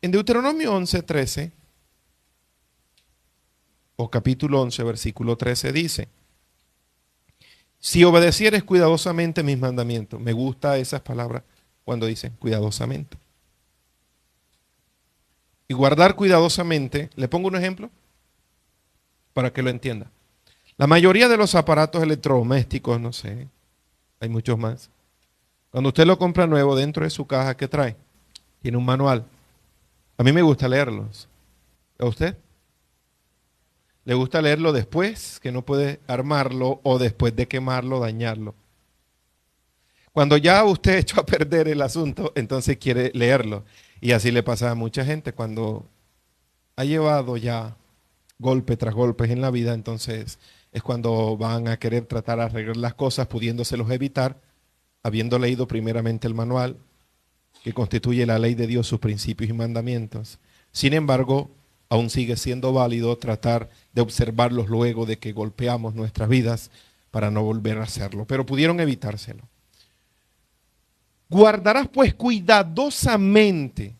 En Deuteronomio 11:13, o capítulo 11, versículo 13 dice: si obedecieres cuidadosamente mis mandamientos. Me gusta esas palabras cuando dicen cuidadosamente. Y guardar cuidadosamente, le pongo un ejemplo para que lo entienda. La mayoría de los aparatos electrodomésticos, no sé, hay muchos más. Cuando usted lo compra nuevo, dentro de su caja, ¿qué trae? Tiene un manual. A mí me gusta leerlos. ¿A usted? ¿Le gusta leerlo después, que no puede armarlo, o después de quemarlo, dañarlo? Cuando ya usted echó a perder el asunto, entonces quiere leerlo. Y así le pasa a mucha gente cuando ha llevado ya golpe tras golpes en la vida, entonces es cuando van a querer tratar de arreglar las cosas, pudiéndoselos evitar, habiendo leído primeramente el manual, que constituye la ley de Dios, sus principios y mandamientos. Sin embargo, aún sigue siendo válido tratar de observarlos luego de que golpeamos nuestras vidas para no volver a hacerlo, pero pudieron evitárselo. Guardarás pues cuidadosamente.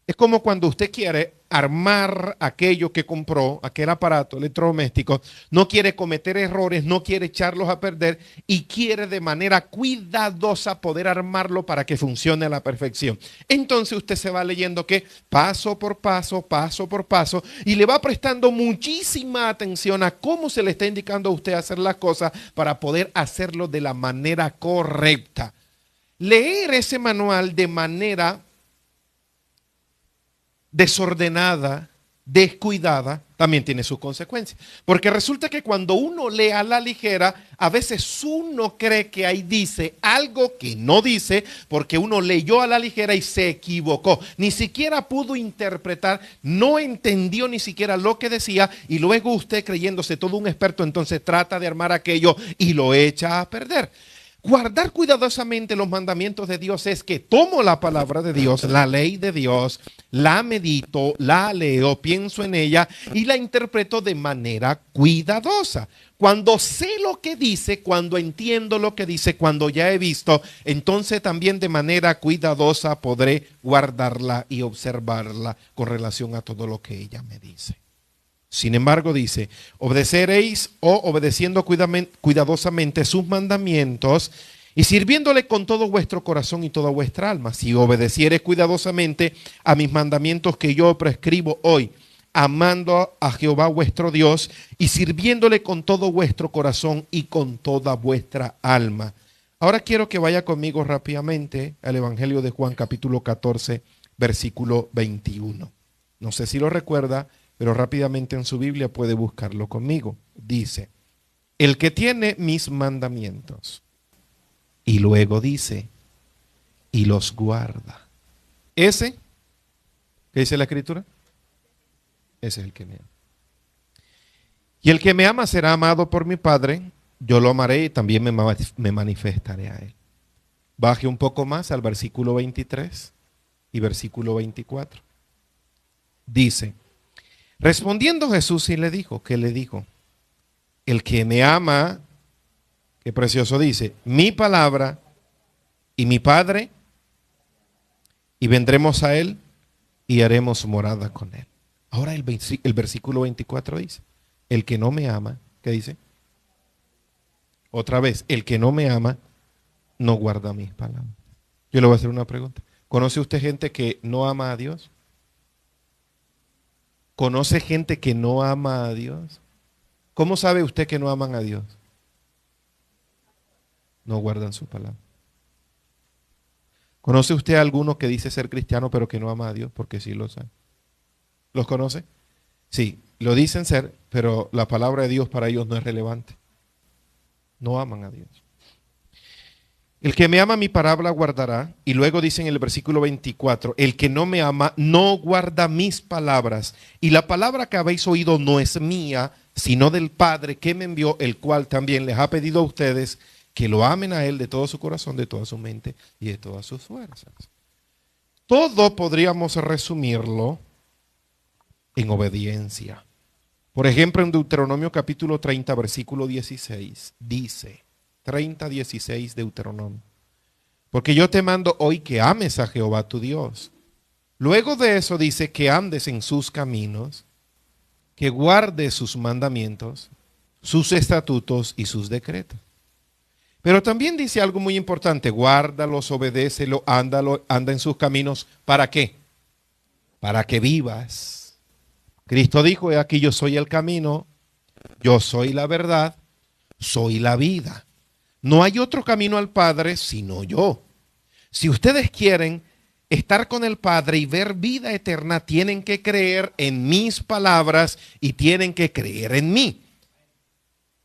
Es como cuando usted quiere armar aquello que compró, aquel aparato electrodoméstico, no quiere cometer errores, no quiere echarlos a perder y quiere de manera cuidadosa poder armarlo para que funcione a la perfección. Entonces usted se va leyendo que paso por paso, y le va prestando muchísima atención a cómo se le está indicando a usted hacer las cosas para poder hacerlo de la manera correcta. Leer ese manual de manera desordenada, descuidada, también tiene sus consecuencias. Porque resulta que cuando uno lee a la ligera, a veces uno cree que ahí dice algo que no dice, porque uno leyó a la ligera y se equivocó. Ni siquiera pudo interpretar, no entendió ni siquiera lo que decía, y luego usted, creyéndose todo un experto, entonces trata de armar aquello y lo echa a perder. Guardar cuidadosamente los mandamientos de Dios es que tomo la palabra de Dios, la ley de Dios, la medito, la leo, pienso en ella y la interpreto de manera cuidadosa. Cuando sé lo que dice, cuando entiendo lo que dice, cuando ya he visto, entonces también de manera cuidadosa podré guardarla y observarla con relación a todo lo que ella me dice. Sin embargo, dice: obedeceréis o obedeciendo cuidadosamente sus mandamientos y sirviéndole con todo vuestro corazón y toda vuestra alma. Si obedeciereis cuidadosamente a mis mandamientos que yo prescribo hoy, amando a Jehová vuestro Dios y sirviéndole con todo vuestro corazón y con toda vuestra alma. Ahora quiero que vaya conmigo rápidamente al Evangelio de Juan, capítulo 14, versículo 21. No sé si lo recuerda, pero rápidamente en su Biblia puede buscarlo conmigo. Dice: el que tiene mis mandamientos, y luego dice, y los guarda. Ese, ¿qué dice la Escritura? Ese es el que me ama. Y el que me ama será amado por mi Padre, yo lo amaré y también me manifestaré a él. Baje un poco más al versículo 23 y versículo 24. Dice: respondiendo Jesús y le dijo, ¿qué le dijo? El que me ama, qué precioso dice, mi palabra y mi Padre, y vendremos a él y haremos morada con él. Ahora el versículo 24 dice: el que no me ama, ¿qué dice? Otra vez, el que no me ama no guarda mis palabras. Yo le voy a hacer una pregunta. ¿Conoce usted gente que no ama a Dios? ¿Conoce gente que no ama a Dios? ¿Cómo sabe usted que no aman a Dios? No guardan su palabra. ¿Conoce usted a alguno que dice ser cristiano pero que no ama a Dios? Porque sí lo sabe. ¿Los conoce? Sí, lo dicen ser, pero la palabra de Dios para ellos no es relevante. No aman a Dios. El que me ama mi palabra guardará, y luego dice en el versículo 24, el que no me ama no guarda mis palabras, y la palabra que habéis oído no es mía, sino del Padre que me envió, el cual también les ha pedido a ustedes que lo amen a él de todo su corazón, de toda su mente y de todas sus fuerzas. Todo podríamos resumirlo en obediencia. Por ejemplo, en Deuteronomio capítulo 30, versículo 16, dice, 30:16 Deuteronomio: porque yo te mando hoy que ames a Jehová tu Dios, Luego de eso dice que andes en sus caminos, que guardes sus mandamientos, sus estatutos y sus decretos. Pero también dice algo muy importante: guárdalos, obedécelo, anda en sus caminos. ¿Para qué? Para que vivas. Cristo dijo: he aquí yo soy el camino, yo soy la verdad, soy la vida. No hay otro camino al Padre sino yo. Si ustedes quieren estar con el Padre y ver vida eterna, tienen que creer en mis palabras y tienen que creer en mí.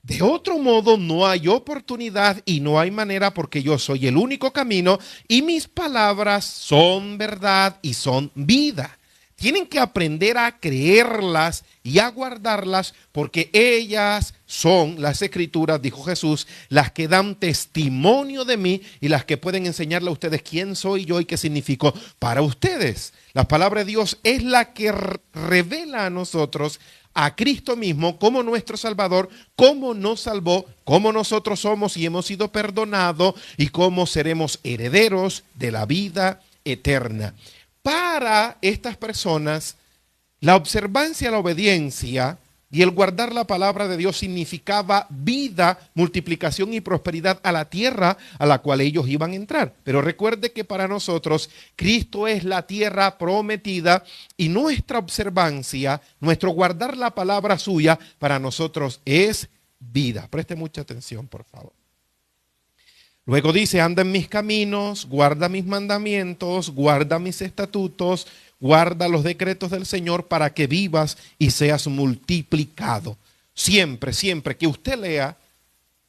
De otro modo no hay oportunidad y no hay manera, porque yo soy el único camino y mis palabras son verdad y son vida. Tienen que aprender a creerlas y a guardarlas, porque ellas son, las Escrituras, dijo Jesús, las que dan testimonio de mí y las que pueden enseñarle a ustedes quién soy yo y qué significo para ustedes. La palabra de Dios es la que revela a nosotros a Cristo mismo como nuestro Salvador, cómo nos salvó, cómo nosotros somos y hemos sido perdonados y cómo seremos herederos de la vida eterna. Para estas personas, la observancia, la obediencia y el guardar la palabra de Dios significaba vida, multiplicación y prosperidad a la tierra a la cual ellos iban a entrar. Pero recuerde que para nosotros Cristo es la tierra prometida y nuestra observancia, nuestro guardar la palabra suya, para nosotros es vida. Preste mucha atención, por favor. Luego dice: anda en mis caminos, guarda mis mandamientos, guarda mis estatutos, guarda los decretos del Señor para que vivas y seas multiplicado. Siempre, siempre que usted lea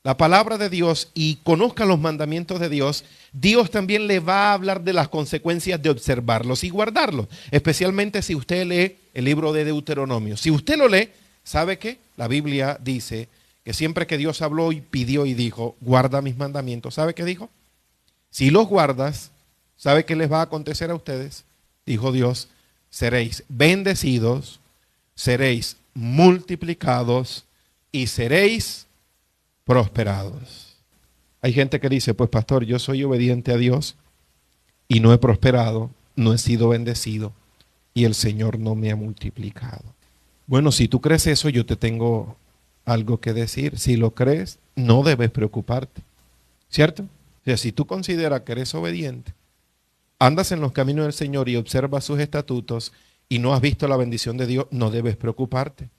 la palabra de Dios y conozca los mandamientos de Dios, Dios también le va a hablar de las consecuencias de observarlos y guardarlos. Especialmente si usted lee el libro de Deuteronomio. Si usted lo lee, ¿sabe qué? La Biblia dice que siempre que Dios habló y pidió y dijo: guarda mis mandamientos, ¿sabe qué dijo? Si los guardas, ¿sabe qué les va a acontecer a ustedes? Dijo Dios: seréis bendecidos, seréis multiplicados y seréis prosperados. Hay gente que dice: pues pastor, yo soy obediente a Dios y no he prosperado, no he sido bendecido y el Señor no me ha multiplicado. Bueno, si tú crees eso, yo te tengo algo que decir. Si lo crees, no debes preocuparte, ¿cierto? O sea, si tú consideras que eres obediente, andas en los caminos del Señor y observas sus estatutos y no has visto la bendición de Dios, no debes preocuparte.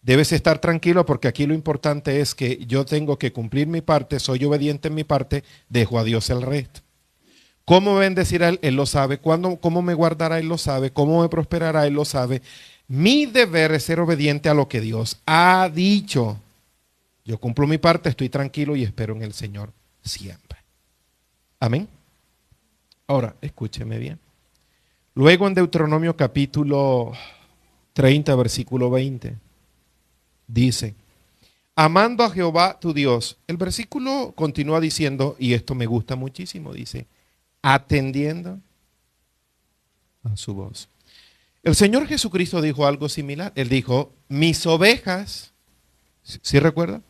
Debes estar tranquilo, porque aquí lo importante es que yo tengo que cumplir mi parte, soy obediente en mi parte, dejo a Dios el resto. ¿Cómo me bendecirá Él? Él lo sabe. ¿Cómo me guardará? Él lo sabe. ¿Cómo me prosperará? Él lo sabe. Mi deber es ser obediente a lo que Dios ha dicho. Yo cumplo mi parte, estoy tranquilo y espero en el Señor siempre. Amén. Ahora, escúcheme bien. Luego en Deuteronomio capítulo 30, versículo 20, dice: amando a Jehová tu Dios. El versículo continúa diciendo, y esto me gusta muchísimo, dice: atendiendo a su voz. El Señor Jesucristo dijo algo similar. Él dijo: mis ovejas, ¿sí recuerda?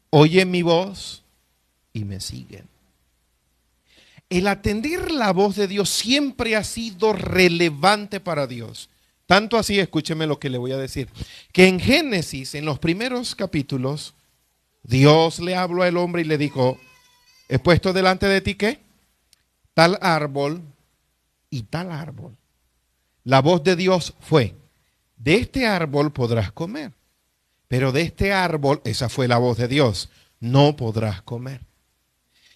Oyen mi voz y me siguen. El atender la voz de Dios siempre ha sido relevante para Dios. Tanto así, escúcheme lo que le voy a decir, que en Génesis, en los primeros capítulos, Dios le habló al hombre y le dijo: he puesto delante de ti, ¿qué? Tal árbol y tal árbol. La voz de Dios fue: de este árbol podrás comer, pero de este árbol, esa fue la voz de Dios, no podrás comer.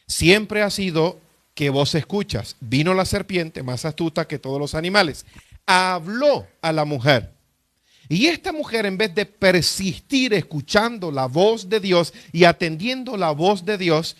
Siempre ha sido que vos escuchas. Vino la serpiente, más astuta que todos los animales, habló a la mujer. Y esta mujer, en vez de persistir escuchando la voz de Dios y atendiendo la voz de Dios,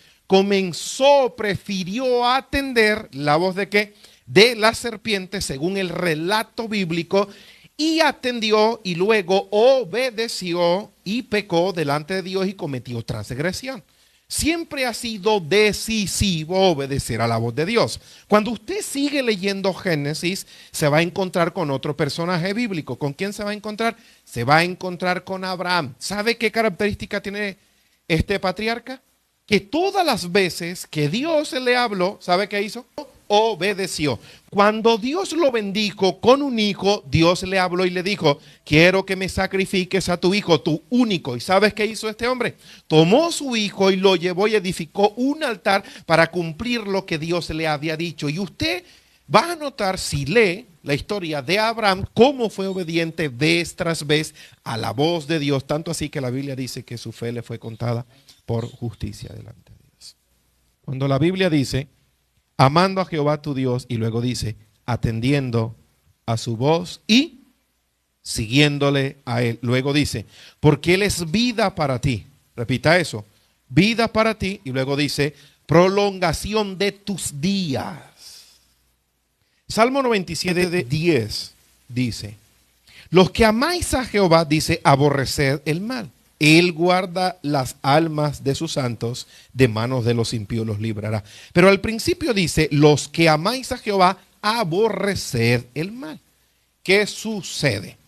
prefirió atender la voz de ¿qué? De la serpiente, según el relato bíblico, y atendió y luego obedeció y pecó delante de Dios y cometió transgresión. Siempre ha sido decisivo obedecer a la voz de Dios. Cuando usted sigue leyendo Génesis, se va a encontrar con otro personaje bíblico. ¿Con quién se va a encontrar? Se va a encontrar con Abraham. ¿Sabe qué característica tiene este patriarca? Que todas las veces que Dios le habló, ¿sabe qué hizo? obedeció. Cuando Dios lo bendijo con un hijo, Dios le habló y le dijo, quiero que me sacrifiques a tu hijo, tu único. ¿Y sabes qué hizo este hombre? Tomó su hijo y lo llevó y edificó un altar para cumplir lo que Dios le había dicho. Y usted va a notar, si lee la historia de Abraham, cómo fue obediente vez tras vez a la voz de Dios, tanto así que la Biblia dice que su fe le fue contada por justicia delante de Dios. Cuando la Biblia dice, amando a Jehová tu Dios, y luego dice, atendiendo a su voz y siguiéndole a él. Luego dice, porque él es vida para ti. Repita eso, vida para ti. Y luego dice, prolongación de tus días. Salmo 97:10 dice, los que amáis a Jehová, dice, aborreced el mal. Él guarda las almas de sus santos, de manos de los impíos los librará. Pero al principio dice, los que amáis a Jehová, aborreced el mal. ¿Qué sucede?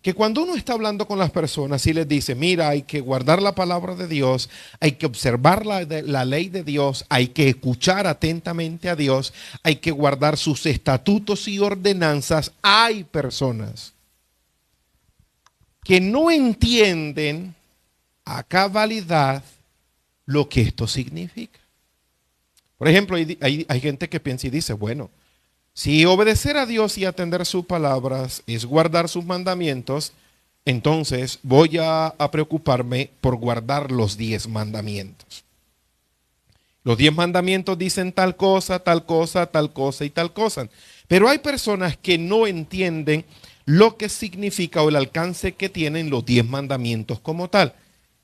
Que cuando uno está hablando con las personas y les dice, mira, hay que guardar la palabra de Dios, hay que observar la ley de Dios, hay que escuchar atentamente a Dios, hay que guardar sus estatutos y ordenanzas, hay personas que no entienden a cabalidad lo que esto significa. Por ejemplo, hay gente que piensa y dice, bueno, si obedecer a Dios y atender sus palabras es guardar sus mandamientos, entonces voy a preocuparme por guardar los 10 mandamientos. Los 10 mandamientos dicen tal cosa, tal cosa, tal cosa y tal cosa. Pero hay personas que no entienden lo que significa o el alcance que tienen los 10 mandamientos como tal.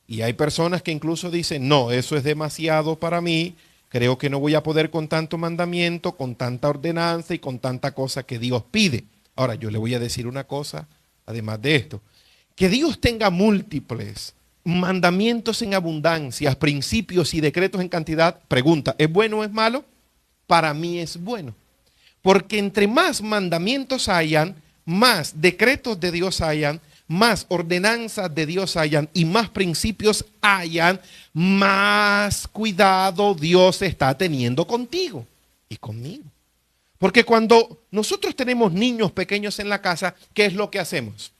Y hay personas que incluso dicen, no, eso es demasiado para mí. Creo que no voy a poder con tanto mandamiento, con tanta ordenanza y con tanta cosa que Dios pide. Ahora, yo le voy a decir una cosa, además de esto. Que Dios tenga múltiples mandamientos en abundancia, principios y decretos en cantidad, pregunta, ¿es bueno o es malo? Para mí es bueno. Porque entre más mandamientos hayan, más decretos de Dios hayan, más ordenanzas de Dios hayan y más principios hayan, más cuidado Dios está teniendo contigo y conmigo. Porque cuando nosotros tenemos niños pequeños en la casa, ¿qué es lo que hacemos?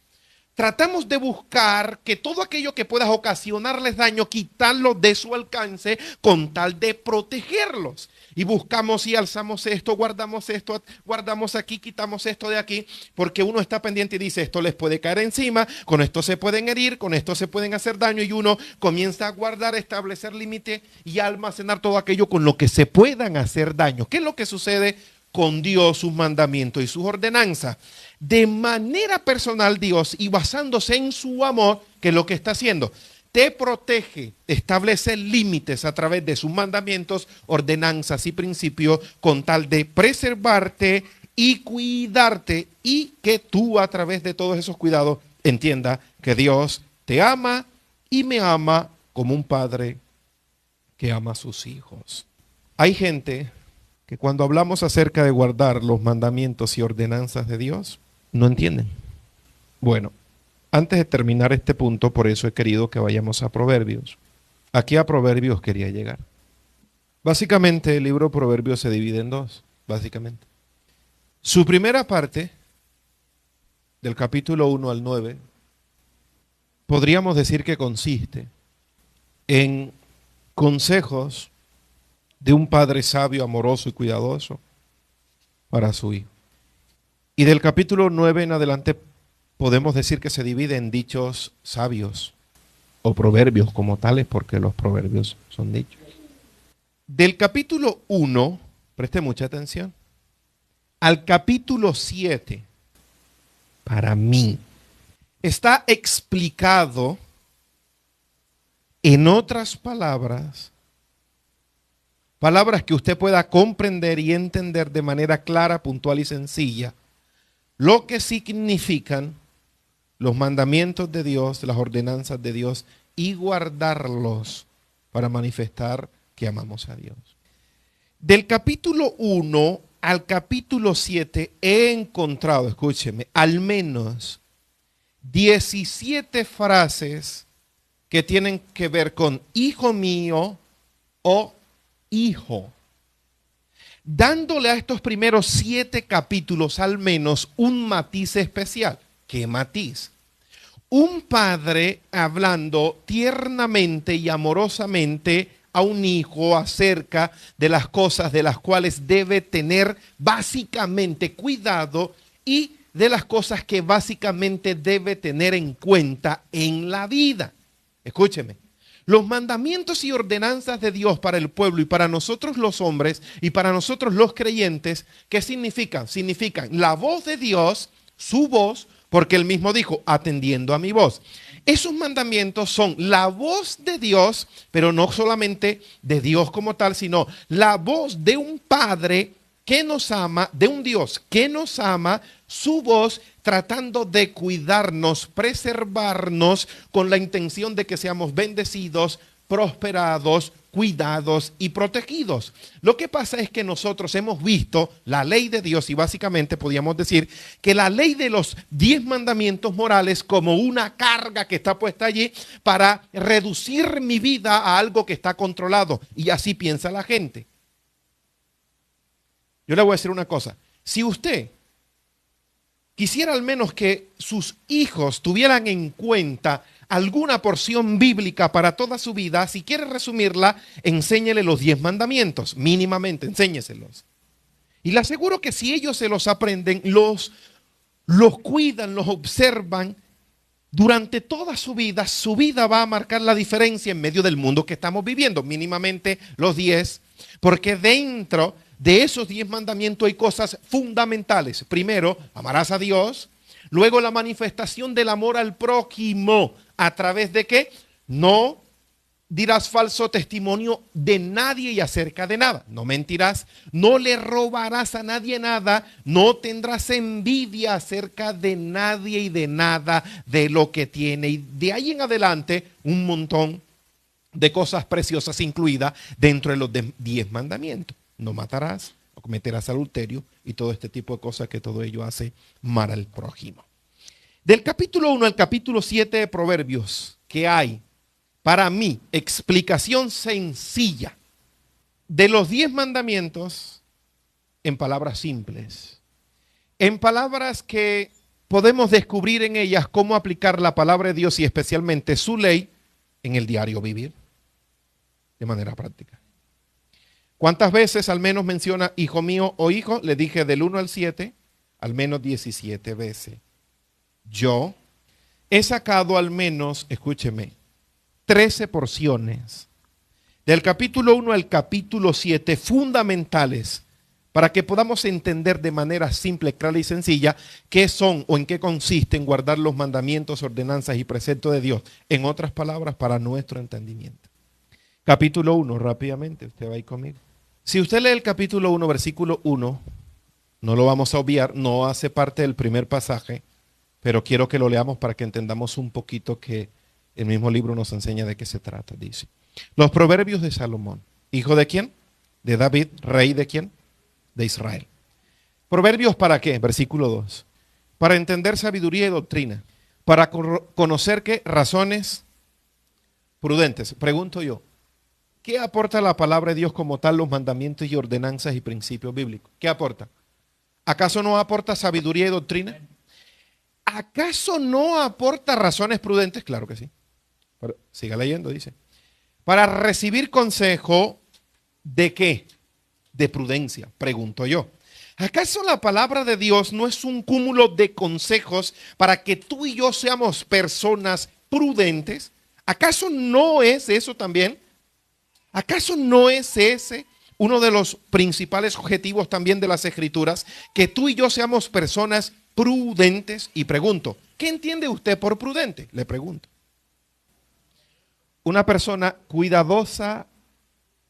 Tratamos de buscar que todo aquello que pueda ocasionarles daño, quitarlo de su alcance con tal de protegerlos. Y buscamos y alzamos esto, guardamos aquí, quitamos esto de aquí, porque uno está pendiente y dice, esto les puede caer encima, con esto se pueden herir, con esto se pueden hacer daño, y uno comienza a guardar, establecer límite y almacenar todo aquello con lo que se puedan hacer daño. ¿Qué es lo que sucede con Dios, sus mandamientos y sus ordenanzas? De manera personal Dios, y basándose en su amor, ¿qué es lo que está haciendo? Te protege, establece límites a través de sus mandamientos, ordenanzas y principios con tal de preservarte y cuidarte, y que tú a través de todos esos cuidados entiendas que Dios te ama y me ama como un padre que ama a sus hijos. Hay gente que cuando hablamos acerca de guardar los mandamientos y ordenanzas de Dios, no entienden. Bueno, antes de terminar este punto, por eso he querido que vayamos a Proverbios. Aquí a Proverbios quería llegar. Básicamente el libro Proverbios se divide en dos, básicamente. Su primera parte, del capítulo 1 al 9, podríamos decir que consiste en consejos de un padre sabio, amoroso y cuidadoso para su hijo. Y del capítulo 9 en adelante podemos decir que se divide en dichos sabios o proverbios como tales, porque los proverbios son dichos. Del capítulo 1, preste mucha atención, al capítulo 7, para mí, está explicado, en otras palabras, palabras que usted pueda comprender y entender de manera clara, puntual y sencilla, lo que significan los mandamientos de Dios, las ordenanzas de Dios, y guardarlos para manifestar que amamos a Dios. Del capítulo 1 al capítulo 7 he encontrado, escúcheme, al menos 17 frases que tienen que ver con hijo mío o hijo. dándole a estos primeros 7 capítulos al menos un matiz especial. ¿Qué matiz? Un padre hablando tiernamente y amorosamente a un hijo acerca de las cosas de las cuales debe tener básicamente cuidado y de las cosas que básicamente debe tener en cuenta en la vida. Escúcheme. Los mandamientos y ordenanzas de Dios para el pueblo y para nosotros los hombres y para nosotros los creyentes, ¿qué significan? Significan la voz de Dios, su voz, porque él mismo dijo, atendiendo a mi voz. Esos mandamientos son la voz de Dios, pero no solamente de Dios como tal, sino la voz de un Padre que nos ama, de un Dios que nos ama, su voz tratando de cuidarnos, preservarnos con la intención de que seamos bendecidos, prosperados, cuidados y protegidos. Lo que pasa es que nosotros hemos visto la ley de Dios y básicamente podríamos decir que la ley de los 10 mandamientos morales como una carga que está puesta allí para reducir mi vida a algo que está controlado. Y así piensa la gente. Yo le voy a decir una cosa. Si usted quisiera al menos que sus hijos tuvieran en cuenta alguna porción bíblica para toda su vida, si quiere resumirla, enséñele los 10 mandamientos, mínimamente, enséñeselos. Y le aseguro que si ellos se los aprenden, los cuidan, los observan, durante toda su vida va a marcar la diferencia en medio del mundo que estamos viviendo, mínimamente los 10, porque dentro de esos 10 mandamientos hay cosas fundamentales. Primero, amarás a Dios. Luego, la manifestación del amor al prójimo. ¿A través de qué? No dirás falso testimonio de nadie y acerca de nada. No mentirás. No le robarás a nadie nada. No tendrás envidia acerca de nadie y de nada de lo que tiene. Y de ahí en adelante, un montón de cosas preciosas incluidas dentro de los 10 mandamientos. No matarás, no cometerás adulterio y todo este tipo de cosas que todo ello hace mal al prójimo. Del capítulo 1 al capítulo 7 de Proverbios, que hay para mí explicación sencilla de los 10 mandamientos en palabras simples, en palabras que podemos descubrir en ellas cómo aplicar la palabra de Dios y especialmente su ley en el diario vivir de manera práctica. ¿Cuántas veces al menos menciona hijo mío o hijo? Le dije del 1 al 7, al menos 17 veces. Yo he sacado al menos, escúcheme, 13 porciones del capítulo 1 al capítulo 7 fundamentales para que podamos entender de manera simple, clara y sencilla qué son o en qué consisten guardar los mandamientos, ordenanzas y preceptos de Dios. En otras palabras, para nuestro entendimiento. Capítulo 1, rápidamente, usted va ahí conmigo. Si usted lee el capítulo 1, versículo 1, no lo vamos a obviar, no hace parte del primer pasaje, pero quiero que lo leamos para que entendamos un poquito que el mismo libro nos enseña de qué se trata. Dice, los proverbios de Salomón, ¿hijo de quién? De David, rey de quién? De Israel. ¿Proverbios para qué? Versículo 2. Para entender sabiduría y doctrina, para conocer qué razones prudentes. Pregunto yo, ¿qué aporta la palabra de Dios como tal, los mandamientos y ordenanzas y principios bíblicos? ¿Qué aporta? ¿Acaso no aporta sabiduría y doctrina? ¿Acaso no aporta razones prudentes? Claro que sí. Pero siga leyendo, dice. Para recibir consejo, ¿de qué? De prudencia, pregunto yo. ¿Acaso la palabra de Dios no es un cúmulo de consejos para que tú y yo seamos personas prudentes? ¿Acaso no es eso también? ¿Acaso no es ese uno de los principales objetivos también de las Escrituras? Que tú y yo seamos personas prudentes. Y pregunto, ¿qué entiende usted por prudente? Le pregunto. Una persona cuidadosa,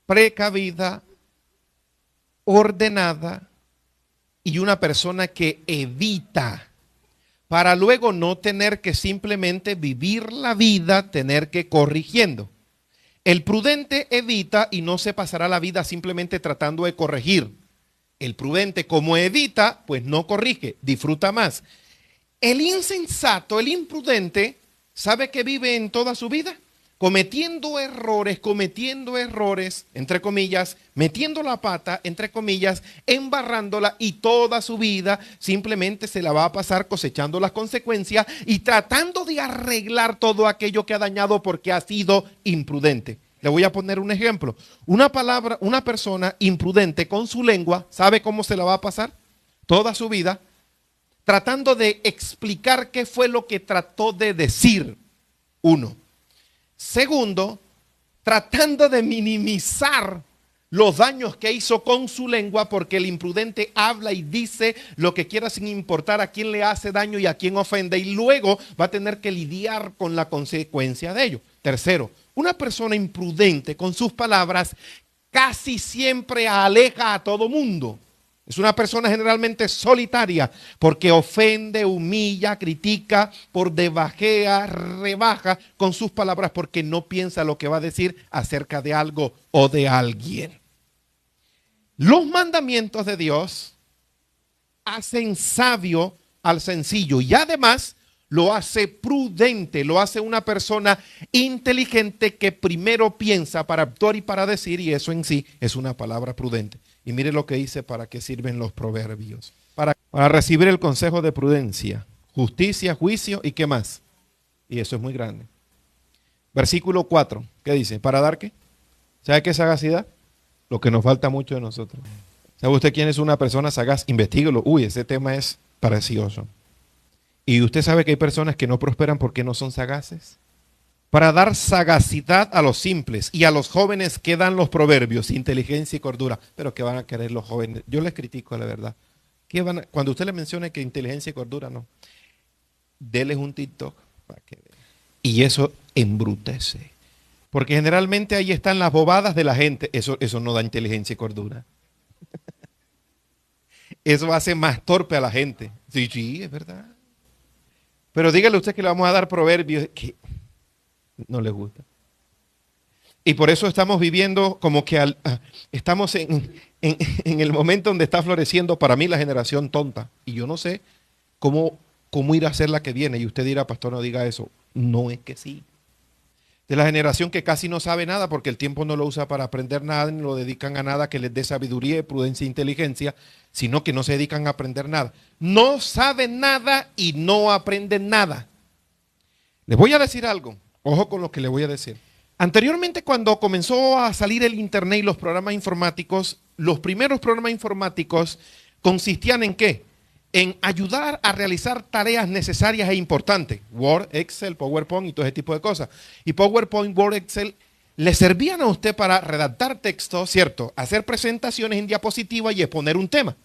precavida, ordenada y una persona que evita para luego no tener que simplemente vivir la vida, tener que corrigiendo. El prudente evita y no se pasará la vida simplemente tratando de corregir. El prudente, como evita, pues no corrige, disfruta más. El insensato, el imprudente, ¿sabe que vive en toda su vida? cometiendo errores, entre comillas, metiendo la pata, entre comillas, embarrándola, y toda su vida simplemente se la va a pasar cosechando las consecuencias y tratando de arreglar todo aquello que ha dañado porque ha sido imprudente. Le voy a poner un ejemplo. Una persona imprudente con su lengua, ¿sabe cómo se la va a pasar? Toda su vida tratando de explicar qué fue lo que trató de decir. Uno. Segundo, tratando de minimizar los daños que hizo con su lengua, porque el imprudente habla y dice lo que quiera sin importar a quién le hace daño y a quién ofende, y luego va a tener que lidiar con la consecuencia de ello. Tercero, una persona imprudente con sus palabras casi siempre aleja a todo mundo. Es una persona generalmente solitaria porque ofende, humilla, critica, por debajea, rebaja con sus palabras porque no piensa lo que va a decir acerca de algo o de alguien. Los mandamientos de Dios hacen sabio al sencillo y además lo hace prudente, lo hace una persona inteligente que primero piensa para actuar y para decir, y eso en sí es una palabra prudente. Y mire lo que dice para qué sirven los proverbios. Para recibir el consejo de prudencia, justicia, juicio y qué más. Y eso es muy grande. Versículo 4, ¿qué dice? ¿Para dar qué? ¿Sabe qué es sagacidad? Lo que nos falta mucho de nosotros. ¿Sabe usted quién es una persona sagaz? Investíguelo. Uy, ese tema es precioso. ¿Y usted sabe que hay personas que no prosperan porque no son sagaces? Para dar sagacidad a los simples y a los jóvenes que dan los proverbios, inteligencia y cordura. Pero ¿qué van a querer los jóvenes? Yo les critico, la verdad. Cuando usted les mencione que inteligencia y cordura, no. Deles un TikTok para que vean. Y eso embrutece. Porque generalmente ahí están las bobadas de la gente. Eso no da inteligencia y cordura. Eso hace más torpe a la gente. Sí, es verdad. Pero dígale usted que le vamos a dar proverbios que no le gusta. Y por eso estamos viviendo como que estamos en el momento donde está floreciendo para mí la generación tonta. Y yo no sé cómo ir a ser la que viene. Y usted dirá, pastor, no diga eso. No es que sí. De la generación que casi no sabe nada porque el tiempo no lo usa para aprender nada, ni lo dedican a nada que les dé sabiduría, prudencia e inteligencia, sino que no se dedican a aprender nada. No saben nada y no aprenden nada. Les voy a decir algo. Ojo con lo que les voy a decir. Anteriormente, cuando comenzó a salir el internet y los programas informáticos, los primeros programas informáticos consistían ¿en qué? En ayudar a realizar tareas necesarias e importantes. Word, Excel, PowerPoint y todo ese tipo de cosas. Y PowerPoint, Word, Excel le servían a usted para redactar texto, ¿cierto? Hacer presentaciones en diapositiva y exponer un tema.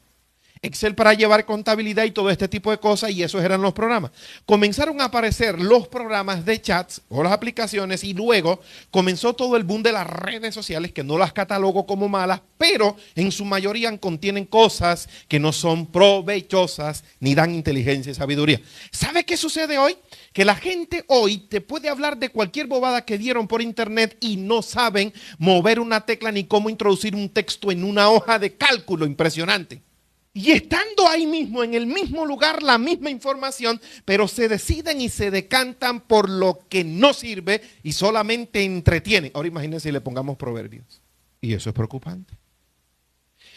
Excel para llevar contabilidad y todo este tipo de cosas, y esos eran los programas. Comenzaron a aparecer los programas de chats o las aplicaciones, y luego comenzó todo el boom de las redes sociales, que no las catalogo como malas, pero en su mayoría contienen cosas que no son provechosas ni dan inteligencia y sabiduría. ¿Sabe qué sucede hoy? Que la gente hoy te puede hablar de cualquier bobada que dieron por internet y no saben mover una tecla ni cómo introducir un texto en una hoja de cálculo. Impresionante. Y estando ahí mismo, en el mismo lugar, la misma información, pero se deciden y se decantan por lo que no sirve y solamente entretiene. Ahora imagínense si le pongamos proverbios. Y eso es preocupante.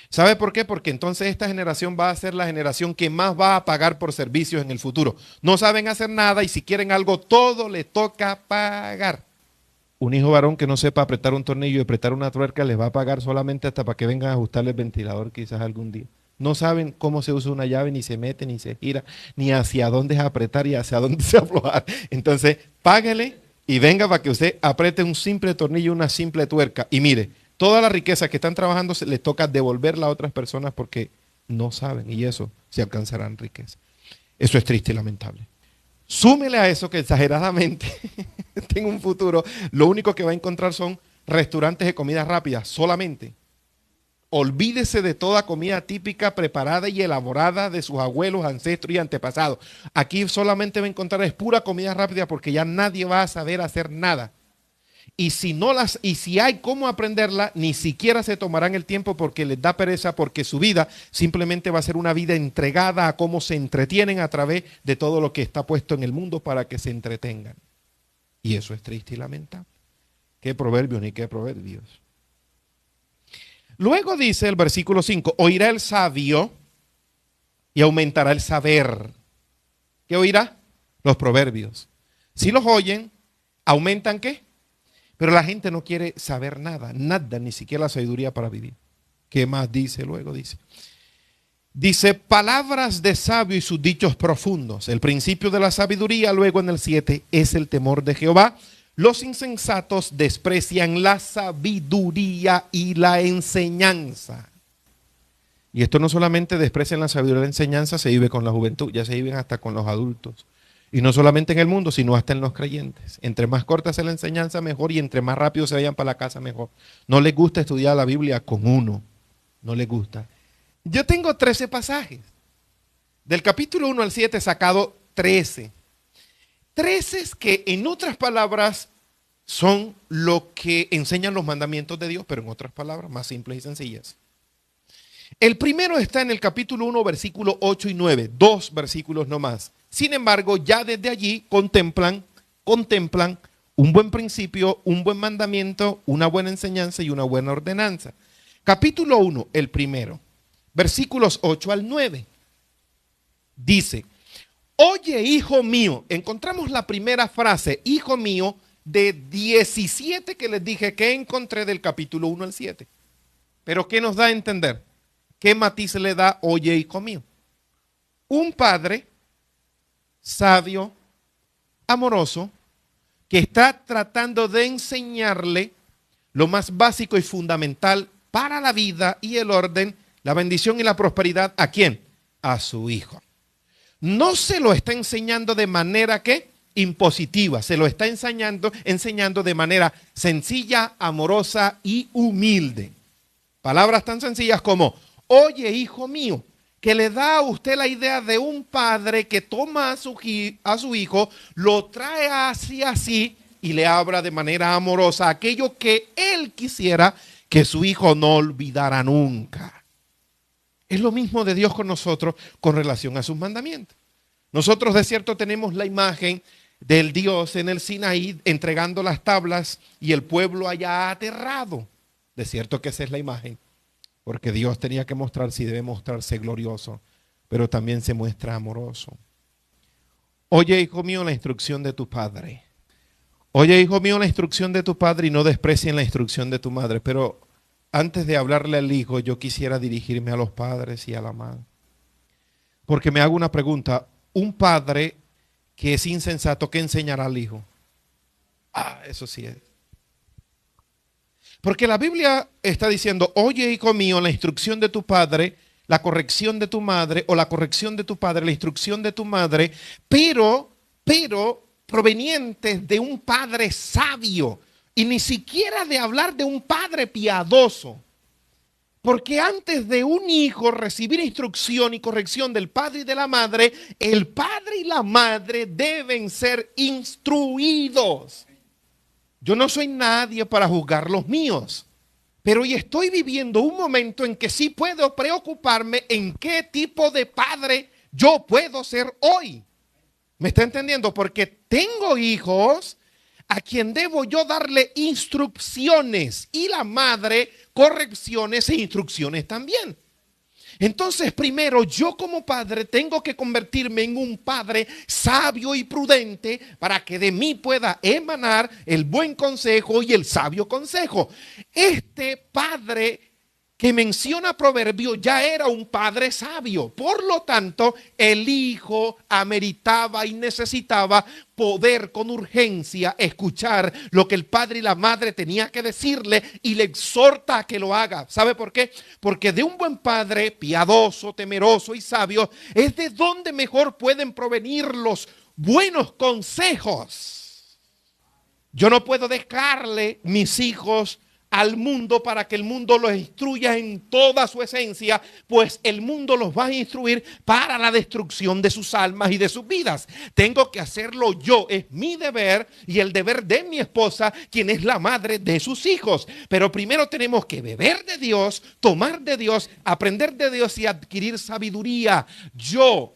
¿Sabe por qué? Porque entonces esta generación va a ser la generación que más va a pagar por servicios en el futuro. No saben hacer nada y si quieren algo, todo le toca pagar. Un hijo varón que no sepa apretar un tornillo y apretar una tuerca les va a pagar solamente hasta para que vengan a ajustarle el ventilador quizás algún día. No saben cómo se usa una llave, ni se mete, ni se gira, ni hacia dónde es apretar y hacia dónde se aflojar. Entonces, páguele y venga para que usted apriete un simple tornillo, una simple tuerca. Y mire, toda la riqueza que están trabajando se les toca devolverla a otras personas porque no saben, y eso se alcanzarán riqueza. Eso es triste y lamentable. Súmele a eso que exageradamente en un futuro lo único que va a encontrar son restaurantes de comida rápida solamente. Olvídese de toda comida típica preparada y elaborada de sus abuelos, ancestros y antepasados. Aquí solamente va a encontrar es pura comida rápida porque ya nadie va a saber hacer nada. Y si hay cómo aprenderla, ni siquiera se tomarán el tiempo porque les da pereza, porque su vida simplemente va a ser una vida entregada a cómo se entretienen a través de todo lo que está puesto en el mundo para que se entretengan. Y eso es triste y lamentable. ¿Qué proverbio ni qué proverbios? Luego dice el versículo 5, oirá el sabio y aumentará el saber. ¿Qué oirá? Los proverbios. Si los oyen, ¿aumentan qué? Pero la gente no quiere saber nada, nada, ni siquiera la sabiduría para vivir. ¿Qué más dice luego? Dice, palabras de sabio y sus dichos profundos. El principio de la sabiduría, luego en el 7, es el temor de Jehová. Los insensatos desprecian la sabiduría y la enseñanza. Y esto no solamente desprecian la sabiduría y la enseñanza, se vive con la juventud, ya se viven hasta con los adultos. Y no solamente en el mundo, sino hasta en los creyentes. Entre más corta sea la enseñanza, mejor, y entre más rápido se vayan para la casa, mejor. No les gusta estudiar la Biblia con uno. No les gusta. Yo tengo 13 pasajes. Del capítulo 1 al 7 he sacado 13. 13 que en otras palabras son lo que enseñan los mandamientos de Dios, pero en otras palabras más simples y sencillas. El primero está en el capítulo 1, versículo 8 y 9, 2 versículos no más. Sin embargo, ya desde allí contemplan un buen principio, un buen mandamiento, una buena enseñanza y una buena ordenanza. Capítulo 1, el primero, versículos 8 al 9, dice, oye, hijo mío, encontramos la primera frase, hijo mío, de 17 que les dije que encontré del capítulo 1 al 7. Pero ¿qué nos da a entender? ¿Qué matiz le da, oye, hijo mío? Un padre sabio, amoroso, que está tratando de enseñarle lo más básico y fundamental para la vida y el orden, la bendición y la prosperidad, ¿a quién? A su hijo. No se lo está enseñando de manera que impositiva, se lo está enseñando de manera sencilla, amorosa y humilde. Palabras tan sencillas como, oye, hijo mío, que le da a usted la idea de un padre que toma a su hijo, lo trae hacia sí y le habla de manera amorosa aquello que él quisiera que su hijo no olvidara nunca. Es lo mismo de Dios con nosotros con relación a sus mandamientos. Nosotros de cierto tenemos la imagen del Dios en el Sinaí entregando las tablas y el pueblo allá aterrado. De cierto que esa es la imagen, porque Dios tenía que mostrarse y debe mostrarse glorioso, pero también se muestra amoroso. Oye, hijo mío, la instrucción de tu padre. Oye, hijo mío, la instrucción de tu padre y no desprecien la instrucción de tu madre. Pero antes de hablarle al hijo, yo quisiera dirigirme a los padres y a la madre. Porque me hago una pregunta. Un padre que es insensato, ¿qué enseñará al hijo? Eso sí es. Porque la Biblia está diciendo, oye, hijo mío, la instrucción de tu padre, la corrección de tu madre, o la corrección de tu padre, la instrucción de tu madre, pero provenientes de un padre sabio, y ni siquiera de hablar de un padre piadoso. Porque antes de un hijo recibir instrucción y corrección del padre y de la madre, el padre y la madre deben ser instruidos. Yo no soy nadie para juzgar los míos, pero hoy estoy viviendo un momento en que sí puedo preocuparme en qué tipo de padre yo puedo ser hoy. ¿Me está entendiendo? Porque tengo hijos a quien debo yo darle instrucciones y la madre correcciones e instrucciones también. Entonces, primero, yo como padre tengo que convertirme en un padre sabio y prudente para que de mí pueda emanar el buen consejo y el sabio consejo. Este padre que menciona Proverbio ya era un padre sabio. Por lo tanto, el hijo ameritaba y necesitaba poder con urgencia escuchar lo que el padre y la madre tenía que decirle, y le exhorta a que lo haga. ¿Sabe por qué? Porque de un buen padre piadoso, temeroso y sabio es de donde mejor pueden provenir los buenos consejos. Yo no puedo dejarle mis hijos al mundo para que el mundo los instruya en toda su esencia, pues el mundo los va a instruir para la destrucción de sus almas y de sus vidas. Tengo que hacerlo yo, es mi deber y el deber de mi esposa, quien es la madre de sus hijos. Pero primero tenemos que beber de Dios, tomar de Dios, aprender de Dios y adquirir sabiduría.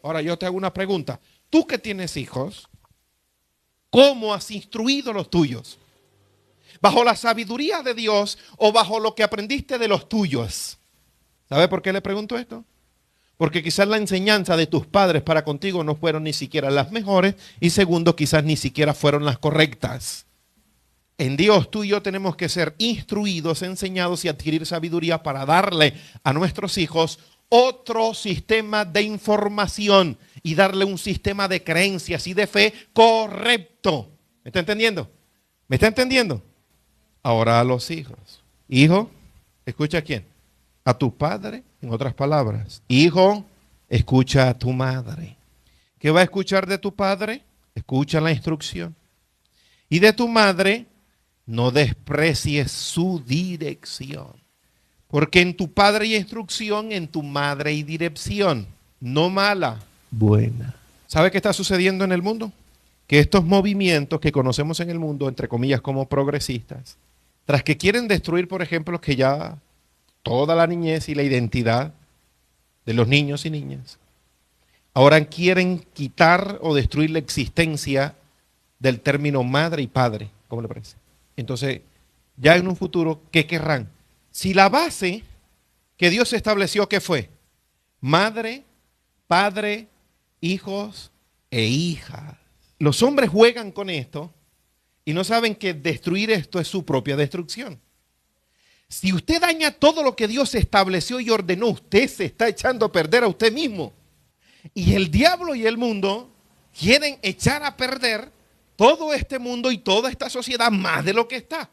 Ahora yo te hago una pregunta. Tú que tienes hijos, ¿cómo has instruido los tuyos? ¿Bajo la sabiduría de Dios o bajo lo que aprendiste de los tuyos? ¿Sabe por qué le pregunto esto? Porque quizás la enseñanza de tus padres para contigo no fueron ni siquiera las mejores y segundo, quizás ni siquiera fueron las correctas. En Dios tú y yo tenemos que ser instruidos, enseñados y adquirir sabiduría para darle a nuestros hijos otro sistema de información y darle un sistema de creencias y de fe correcto. ¿Me está entendiendo? ¿Me está entendiendo? Ahora a los hijos. Hijo, escucha a quién. A tu padre, en otras palabras. Hijo, escucha a tu madre. ¿Qué va a escuchar de tu padre? Escucha la instrucción. Y de tu madre, no desprecies su dirección. Porque en tu padre hay instrucción, en tu madre hay dirección. No mala, buena. ¿Sabe qué está sucediendo en el mundo? Que estos movimientos que conocemos en el mundo, entre comillas como progresistas, tras que quieren destruir, por ejemplo, que ya toda la niñez y la identidad de los niños y niñas, ahora quieren quitar o destruir la existencia del término madre y padre. ¿Cómo le parece? Entonces, ya en un futuro, ¿qué querrán? Si la base que Dios estableció, ¿qué fue? Madre, padre, hijos e hijas. Los hombres juegan con esto y no saben que destruir esto es su propia destrucción. Si usted daña todo lo que Dios estableció y ordenó, usted se está echando a perder a usted mismo. Y el diablo y el mundo quieren echar a perder todo este mundo y toda esta sociedad más de lo que está.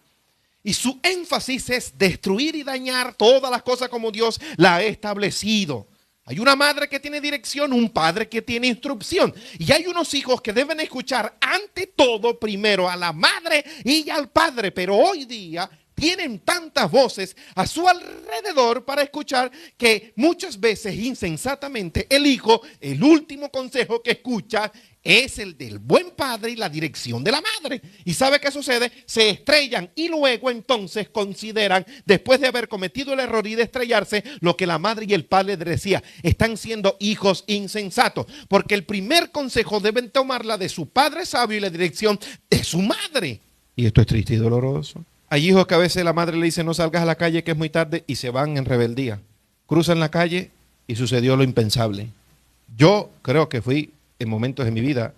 Y su énfasis es destruir y dañar todas las cosas como Dios la ha establecido. Hay una madre que tiene dirección, un padre que tiene instrucción. Y hay unos hijos que deben escuchar ante todo primero a la madre y al padre. Pero hoy día tienen tantas voces a su alrededor para escuchar que muchas veces insensatamente el hijo, el último consejo que escucha es el del buen padre y la dirección de la madre. ¿Y sabe qué sucede? Se estrellan y luego entonces consideran, después de haber cometido el error y de estrellarse, lo que la madre y el padre decía. Están siendo hijos insensatos, porque el primer consejo deben tomarla de su padre sabio y la dirección de su madre. Y esto es triste y doloroso. Hay hijos que a veces la madre le dice no salgas a la calle que es muy tarde y se van en rebeldía. Cruzan la calle y sucedió lo impensable. Yo creo que fui en momentos de mi vida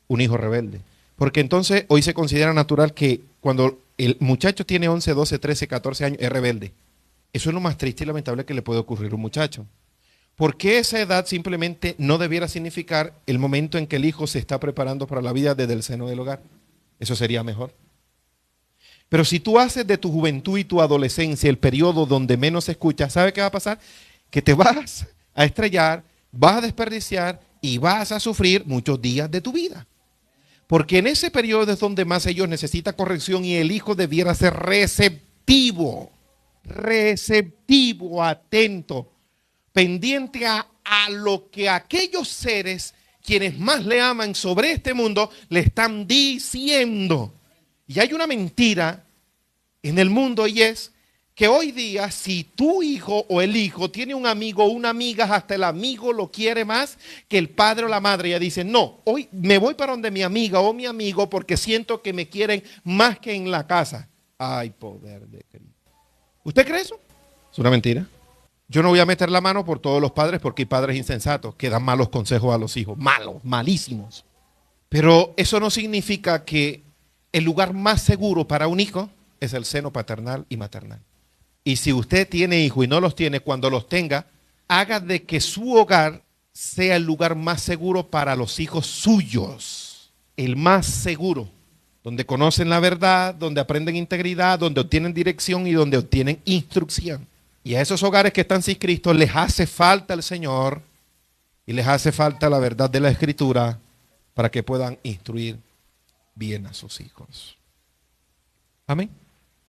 un hijo rebelde. Porque entonces hoy se considera natural que cuando el muchacho tiene 11, 12, 13, 14 años es rebelde. Eso es lo más triste y lamentable que le puede ocurrir a un muchacho. Porque esa edad simplemente no debiera significar el momento en que el hijo se está preparando para la vida desde el seno del hogar. Eso sería mejor. Pero si tú haces de tu juventud y tu adolescencia el periodo donde menos escuchas, ¿sabe qué va a pasar? Que te vas a estrellar, vas a desperdiciar y vas a sufrir muchos días de tu vida. Porque en ese periodo es donde más ellos necesitan corrección y el hijo debiera ser receptivo, atento, pendiente a lo que aquellos seres, quienes más le aman sobre este mundo, le están diciendo. Y hay una mentira en el mundo y es que hoy día si tu hijo o el hijo tiene un amigo o una amiga, hasta el amigo lo quiere más que el padre o la madre. Ella dice, no, hoy me voy para donde mi amiga o mi amigo porque siento que me quieren más que en la casa. Ay, poder de Cristo. ¿Usted cree eso? Es una mentira. Yo no voy a meter la mano por todos los padres porque hay padres insensatos que dan malos consejos a los hijos. Malos, malísimos. Pero eso no significa que el lugar más seguro para un hijo es el seno paternal y maternal. Y si usted tiene hijos y no los tiene, cuando los tenga, haga de que su hogar sea el lugar más seguro para los hijos suyos. El más seguro. Donde conocen la verdad, donde aprenden integridad, donde obtienen dirección y donde obtienen instrucción. Y a esos hogares que están sin Cristo les hace falta el Señor y les hace falta la verdad de la Escritura para que puedan instruir bien a sus hijos. Amén.